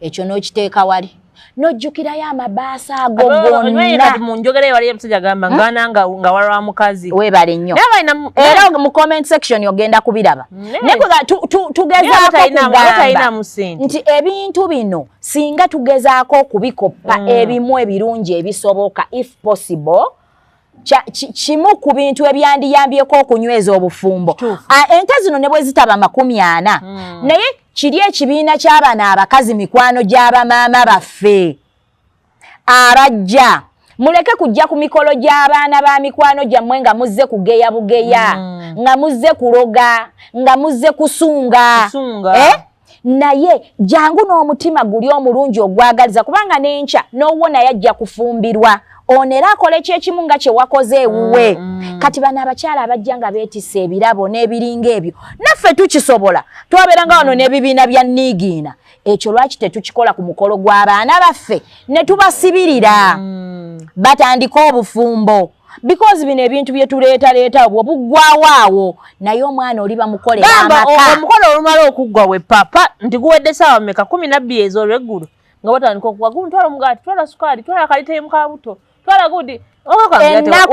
ekyo n'okiteeka wali nojjukirayo amabaasa ago gonna mu njogera eyo waliyo omusajja agamba ngana nga walwa mukazi weebale nnyo era mu comment section ogenda kubiraba naye tugezaako kugamba nti ebintu bino singa tugezaako okubikoppa ebimu ebirungi ebisoboka if possible kimu ku bintu ebyandiyambyeko okunyweza obufumbo ente zino ne bwe zitaba 40 naye kiri ekibiina ky'abaana abakazi mikwano gy'abamaama baffe abajja muleke kujja ku mikolo gy'abaana ba mikwano gyammwe nga muzze kugeya bugeya nga muzze kuloga nga muzze kusunga naye jangu n'omutima guli omulungi ogwagaliza kubanga n'enkya n'owona yajja kufumbirwa onera akole kyekimu nga kye wakoze ewuwe kati bano abakyala abajja nga beetisse ebirabo n'ebiringa ebyo naffe tukisobola twabeeranga wano n'ebibiina bya niigiina ekyo lwaki tetukikola ku mukolo gw'abaana baffe ne tubasibirira batandika obufumbo because bino ebintu bye tuleetaleeta obwo buggwawo awo naye omwana oli bamukolera amaka omukolo olumala okuggwa we papa nti guwedde ssaawa mmeka 12 ez'olweggulo nga batandika okuwa guntwala omugaati twala sukaali twala kaliteemu ka buto twala gudi ennaku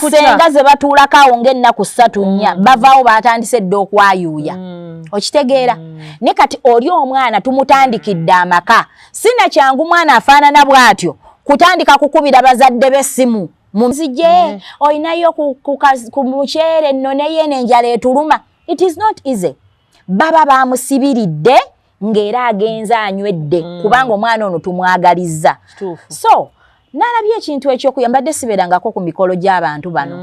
basenga ze batuulako awo ng'ennaku 3-4 bavaawo batandise dda okwayuuya okitegeera ne kati oli omwana tumutandikidde amaka sina kyangu mwana afaanana bw'atyo kutandika kukubira bazadde b'essimu muzije olinayo ku muceere nno neyene enjala etuluma it is not easy baba bamusibiridde ng'era agenza anywedde kubanga omwana ono tumwagalizza so nalabye ekintu ekyokuyambadde sibeerangako ku mikolo gy'abantu bano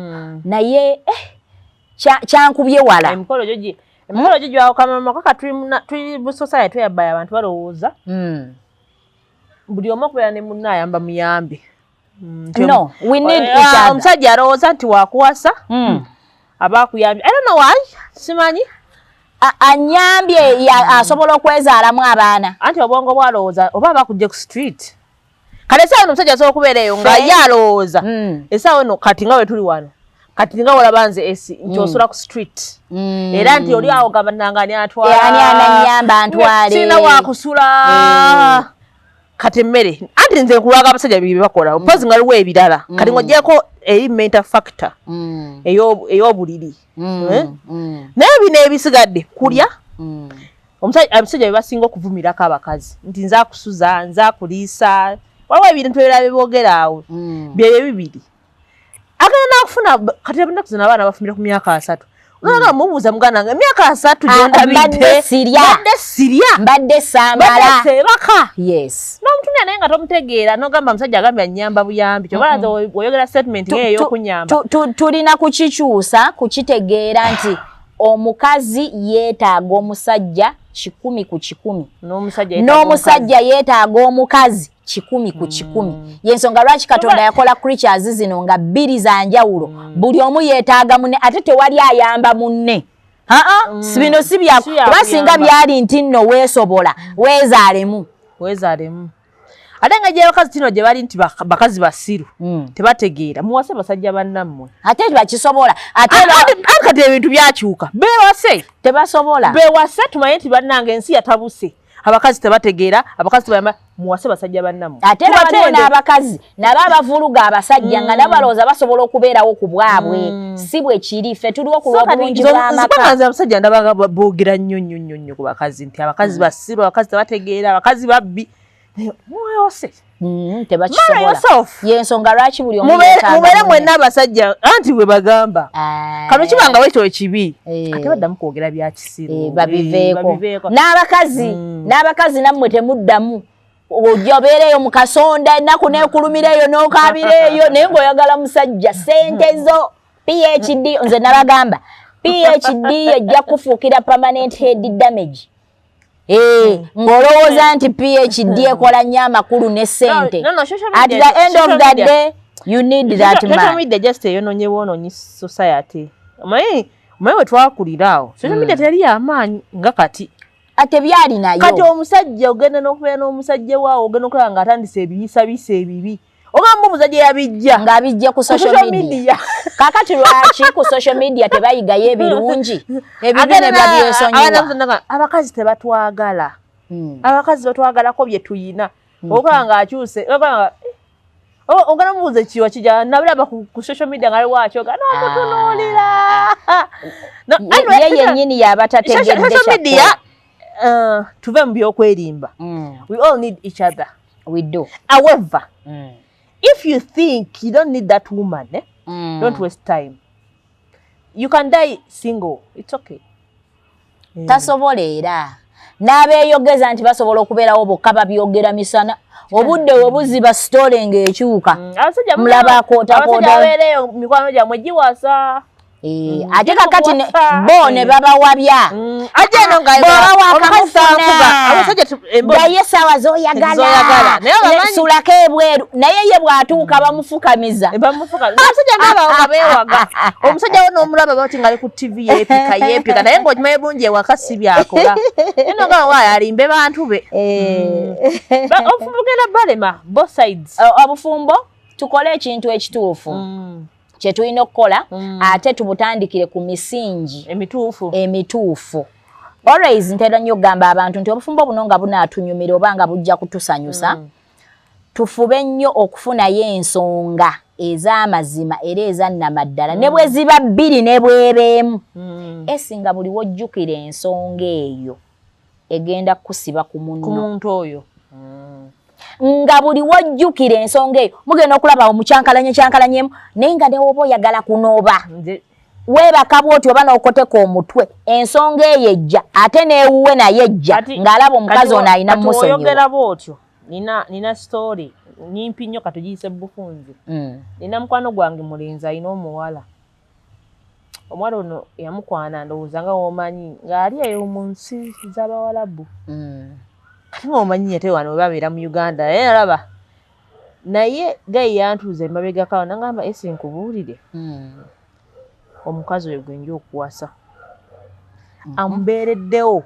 naye kyankubye wala emikolo gyo gyawokamama kaka tuli mu society tuyabbayo abantu balowooza buli omu okubeera ne munne ayamba muyambe no we need each other omusajja alowooza nti wakuwasa aba akuyambye I don't know why simanyi anyambye asobola okwezaalamu abaana anti obwongo bwalowooza oba abakujje ku street kale essaawa eno omusajja asobola okubeera eyo nga ye alowooza essaawa eno kati nga we tuli wano kati nga walaba nze esi nti osula ku street era nti oli awo gabanangani atwala ani ananyamba antwale sina wakusula kati emmere anti nze nkulwaga abasajja bye bakola mpozi nga liwo ebirala kati ng'oggyeko eri mental factor ey'obuliri naye bino ebisigadde kulya abasajja bye basinga okuvumirako abakazi nti nze akusuza nze akuliisa waliwo ebintu ebirala bye boogera awo byebyo bibiri agenda n'okufuna kati ennaku zino abaana bafumira ku myaka 3 no mubuuza muganda nga emyaka 3 gyondabidde mbadde saamala sebaka yes n'omutunya naye nga tomutegeera n'ogamba musajja agambye anyamba buyambi kyobalanze oyogera statement ng'ey'okunyamba tulina kukikyusa kukitegeera nti omukazi yeetaaga omusajja 10 ku 10 n'omusajja yeetaaga omukazi 10 ku 10 yensonga lwaki Katonda yakola creatures zino nga 2 za njawulo buli omu yeetaaga munne ate tewali ayamba munne bino si basinga byali nti nno weesobola weezaalemu ate nga gy'abakazi kino gye bali nti bakazi basiru tebategeera muwase basajja bannammwe ate bakisobola kati ebintu byakyuka beewase tebasobola beewase tumanye nti bannanga ensi yatabuse abakazi tebategeera abakazi bayamba muwase basajja bannamu ate n'abakazi nabo abavuluga abasajja nga nabalooza basobola okubeerawo ku bwabwe si bwe kiri ffe tuliwo ku lw'obulungi bw'amaka abasajja ndabaga boogera nnyo ku bakazi nti abakazi basiru abakazi tebategeera abakazi babbi mweyose tebakisobola yensonga lwaki buli mubeere mwenna abasajja anti bwe bagamba kano kibanga ekyo ekibi ate baddamu kwogera bya kisiru babiveeko n'abakazi nammwe temuddamu ojja obeereyo mu kasonda ennaku neekulumireeyo n'okaabireeyo naye ng'oyagala musajja sente zo PhD nze nabagamba PhD ejja kufuukira permanent head damage ng'olowooza nti PhD ekola nnyo amakulu ne ssente at the end of the day you need that man. Social media just eyonoonye bwonoonyi society omanyi we twakulira awo social media teri y'amaanyi nga kati ate byali nayo kati omusajja ogenda n'okubeera n'omusajja waawo ogenda okulaba ng'atandise ebiyisabisa ebibi ogamba omusajja yabijja ng'abijja ku social media kakati lwaki ku social media tebayigayo ebirungi ebibi ne babyesonyiwa abakazi tebatwagala abakazi batwagalako bye tuyina okulaba ng'akyuse ogenda mubuuza kiwa kijja nabiraba ku social media nga aliwakyo ga n'omutunuulira ye yennyini yaba tategedde media tuve mu byokwerimba we all need each other we do however if you think you don't need that woman don't waste time you can die single it's okay tasobola era n'abeeyogeza nti basobola okubeerawo bokka babyogera misana obudde we buziba sitole ng'ekyuka mulaba akootakoota abeereyo mikwano gyamwe giwasa ate kakati bo ne babawabya naye essaawa z'oyagala sulako ebweru naye ye bw'atuuka bamufukamiza omusajja wo n'omulaba bati ng'ali ku TV yeepika naye ng'okimanyi bungi ewaka si byakola enoga waayo alimbe bantu be obufumbo bugenda balema both sides obufumbo tukole ekintu ekituufu kye tulina okukola ate tubutandikire ku misingi emituufu always ntera nnyo okugamba abantu nti obufumbo buno nga bunaatunyumira oba nga bujja kutusanyusa tufube nnyo okufunayo ensonga ez'amazima era ezannamaddala ne bwe ziba bbiri ne bwebeemu esinga buli wojjukira ensonga eyo egenda kusiba ku muntu oyo nga buli wojjukira ensonga eyo mugenda okulaba omukyankalanyemu naye nga newoba oyagala kunooba weebaka bwoti oba n'okoteka omutwe ensonga eyo ejja ate neewuwe naye ejja ng'alaba omukazi ono alina mumusonyiwa oyogera bwotyo nina story nyimpi nnyo katugiyise bufunzi nina mukwano gwange mulenzi alina omuwala omuwala ono yamukwana ndowooza nga womanyi ng'ali eyo mu nsi z'abawalabu kati ng'omanyi ate wano babeera mu Uganda naye alaba naye gayi yantuuza emabegakawo nagamba esi nkubuulire omukazi oyo gwe nja okuwasa amubeereddewo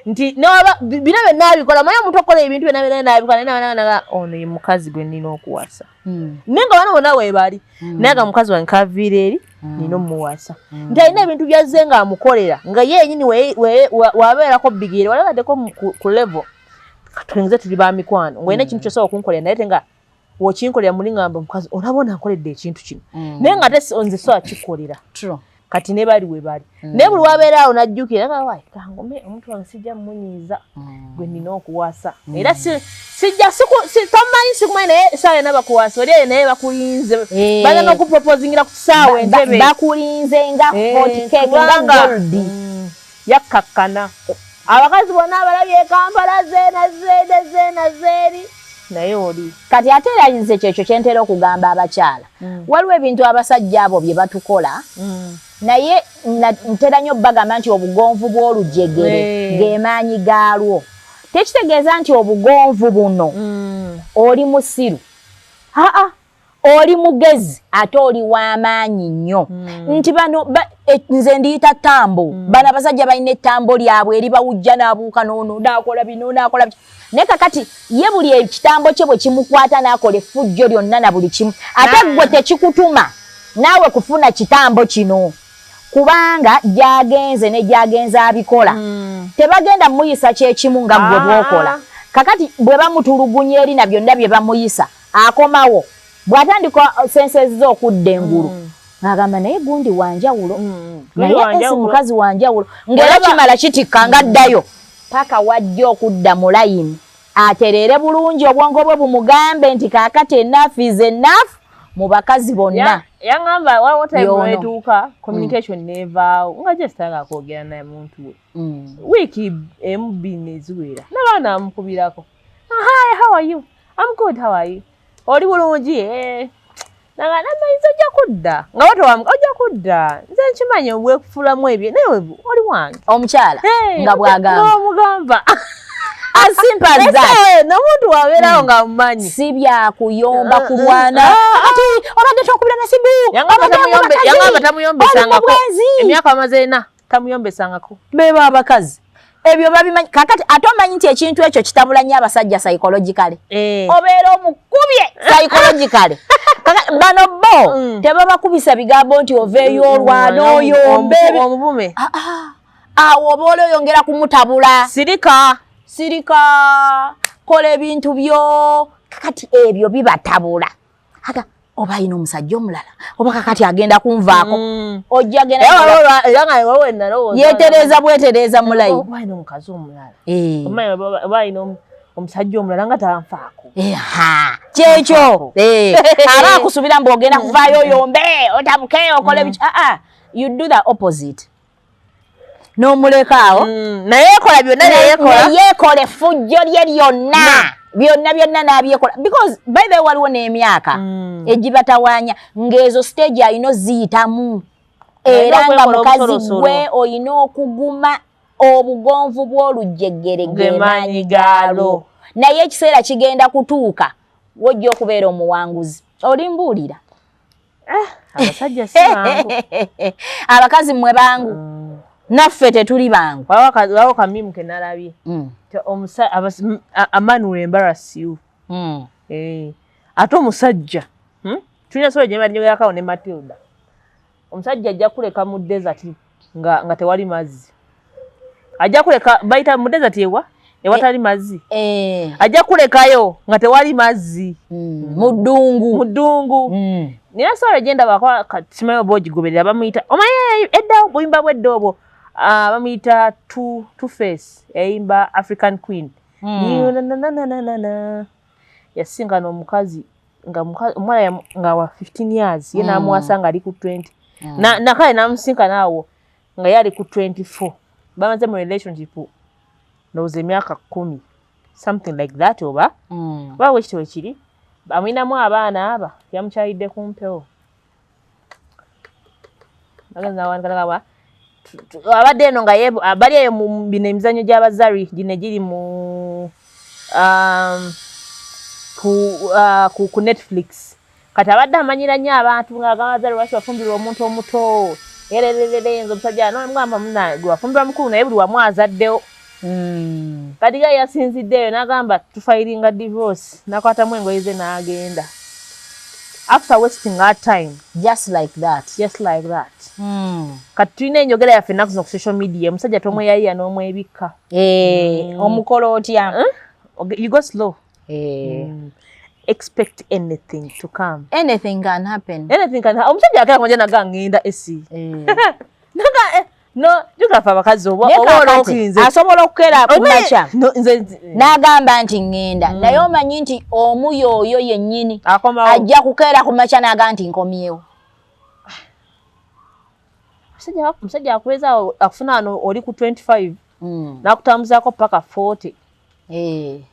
nti bino byonna abikola manyi omuntu okola ebintu byonna nabikola naye ono ye mukazi gwe nina okuwasa naye nga bana bonna weebali naye nga mukazi wange kaviira eri nina omuwasa nti alina ebintu byazze nga amukolera nga ye yenyini wabeerako bigere walabaddeko ku level tuyinza tuli ba mikwano ng'olina ekintu kyosobola okunkolera naye te nga wokinkolera muli ngamba mukazi olabona nkoledde ekintu kino naye nga ate nze so akikolera kati ne bali we bali naye buli wabeera awo najjukira kangome omuntu wange sijja mmunyiiza gwe nina okuwasa era tomanyi sikumanyi naye essaawa yonna bakuwasa oli eyo naye bakulinze bagenda okupropozingira ku kisaawa entebe bakulinze nga hotcake nga goldi yakkakkana abakazi bonna abalabye Kampala zeena zeeri naye oli kati ate era nze kyekyo kyentera okugamba abakyala waliwo ebintu abasajja abo bye batukola naye ntera nnyo bagamba nti obugonvu bw'olujegere ng'emaanyi gaalwo tekitegeeza nti obugonvu buno oli musiru oli mugezi ate oli w'amaanyi nnyo nti bano nze ndiyita ttambo bano abasajja balina ettambo lyabwe eribawujja n'abuuka n'ono naakola bino naakola biki naye kakati ye buli ekitambo kye bwe kimukwata n'akola effujjo lyonna na buli kimu ate gwe tekikutuma naawe kufuna kitambo kino kubanga jagenze ne jagenze abikola tebagenda muyisa kyekimu nga gwe bwokola kakati bwe bamutulugunya eri na byonna bye bamuyisa akomawo bw'atandika senses z'okudda engulu agamba naye gundi wanjawulo naye esi mukazi wanjawulo ng'era kimala kitikka ngaddayo paka wajja okudda mu layini atereere bulungi obwongo bwe bumugambe nti kaakati enough is enough mu bakazi bonna yangamba whatever communication nevaawo nga gyesitanga kwogera naye muntu we wiiki emu bbiri eziwera n'abaana amukubirako hi how are you I'm good how are you oli bulungi namayinza ojja kudda nga ojja kudda nze nkimanyi obwekufulamu ebyo naye oli wange omukyala nga bw'agamba asimpaza n'omuntu wabeerawo nga mumanyi si byakuyomba kulwana ati obadde tokubira nasibu yangamba tamuyombesangako emyaka amazeena tamuyombesangako beba abakazi ebyo babimanyi kakati ate omanyi nti ekintu ekyo kitabula nnyo abasajja psychologically obeera omukubye psychologically bano bo tebabakubisa bigambo nti oveeyo olwana oyombe omubume awo oba oli oyongera kumutabula sirika kola ebintu byo kakati ebyo bibatabula aga oba ayina omusajja omulala oba kakati agenda kunvaako ojja genda yeetereza bwetereza mulayi oba ayina omukazi omulala oba ayina omusajja omulala nga tanfaako kyekyo aba akusubira mbu ogenda kuvaayo oyombe otabuke okola ebiki you do the opposite n'omulekaawo naye ekola byonna yeyekola effujjo lye lyonna byonna n'abyekola because by the way waliwo n'emyaka egibatawaanya ng'ezo stage ayina oziyitamu era nga mukazi gwe oyina okuguma obugonvu bw'olujjeggere gemaanyi gaalo naye ekiseera kigenda kutuuka wojja okubeera omuwanguzi olimbuulira abasajja si bangu abakazi mmwe bangu naffe tetuli bangu wawo kamimu ke nalabye Emmanuel embarrass you ate omusajja tulina sola gye balinyogerako ne Matilda omusajja ajja kuleka mu desert nga tewali mazzi ajja kuleka bayita mu desert ewatali mazzi ajja kulekayo nga tewali mazzi muddungu nina sola genda bakasimayo bogigoberera bamuyita omaye edda buyimba bwedda obwo bamuyita Two Face eyimba African Queen yasinga n'omukazi nga omwana nga wa 15 years ye n'amuwasa nga ali ku 20 nakale n'amusinka naawo nga ye ali ku 24 bamaze mu relationship ndowooza emyaka 10 something like that oba bawe ekito ekiri bamwinamu abaana aba yamukyalidde ku mpewo abadde eno nga bali eyo mu bino emizannyo gy'abazari gino egiri mu ku Netflix kati abadde amanyira nnyo abantu ng'abazari lwaki bafumbirwa omuntu omuto erererere omusajja nomwamba munange wafumbirwa mukulu naye buli wamu azaddewo kati ga yasinziddeyo n'agamba tufayiringa divorce nakwatamu engoye ze n'agenda after wasting our time just like that kati tulina enjogera yaffe ennaku zino ku social media omusajja tomweyayiya n'omwebikka omukola otya you go slow expect anything to come anything can happen omusajja akera konje naga ngenda esi naga no jukafa abakazi oba olookinze asobola okukeera ku macha n'agamba nti ngenda naye omanyi nti omuyo oyo yennyini ajja kukeera ku macha n'aga nti nkomyewo omusajja akuweza akufuna wano oli ku 25 n'akutambuzaako paka 40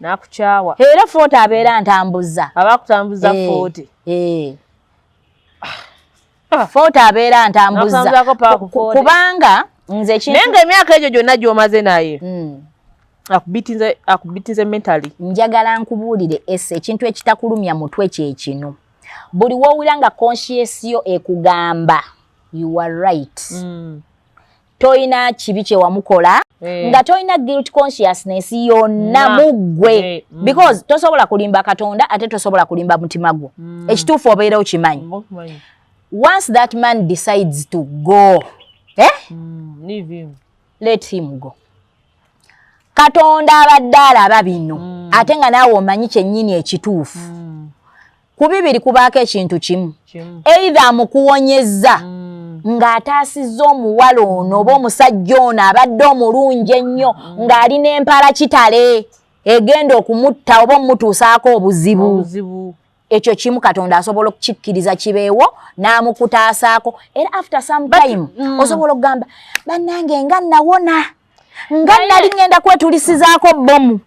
n'akukyawa era 40 abeera ntambuza aba akutambuza 40 40 abeera ntambuza kubanga nze naye ng'emyaka egyo gyonna gy'omaze naye akubitinze mentally njagala nkubuulire ese ekintu ekitakulumya mutwe kye kino buli w'owulira nga conscious yo ekugamba you are right toyina kibi kye wamukola nga toyina guilt consciousness yonna muggwe because tosobola kulimba Katonda ate tosobola kulimba mutima gwo ekituufu obeera okimanyi once that man decides to go Leave him. Let him go. Katonda abadde alaba bino ate nga naawe omanyi kyennyini ekituufu. Ku bibiri kubaako ekintu kimu. Either amukuwonyezza ng'ataasizza omuwala ono oba omusajja ono abadde omulungi ennyo ng'alina empala kitale egenda okumutta oba omutuusaako obuzibu. Ekyo kimu Katonda asobola okukikkiriza kibeewo n'amukutaasaako era after some time osobola okugamba bannange nga nawona nga nali ngenda kwetulisizaako bbomu